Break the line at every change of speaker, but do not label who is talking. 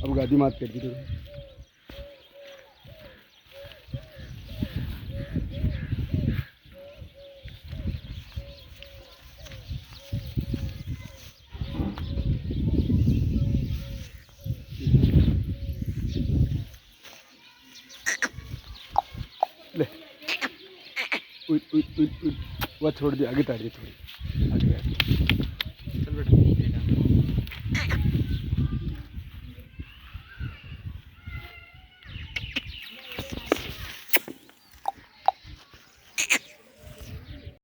अब गाड़ी मात कर दी तो ले उठ उठ उठ उठ। वह छोड़ दी, आगे ताड़िए थोड़ी आगे।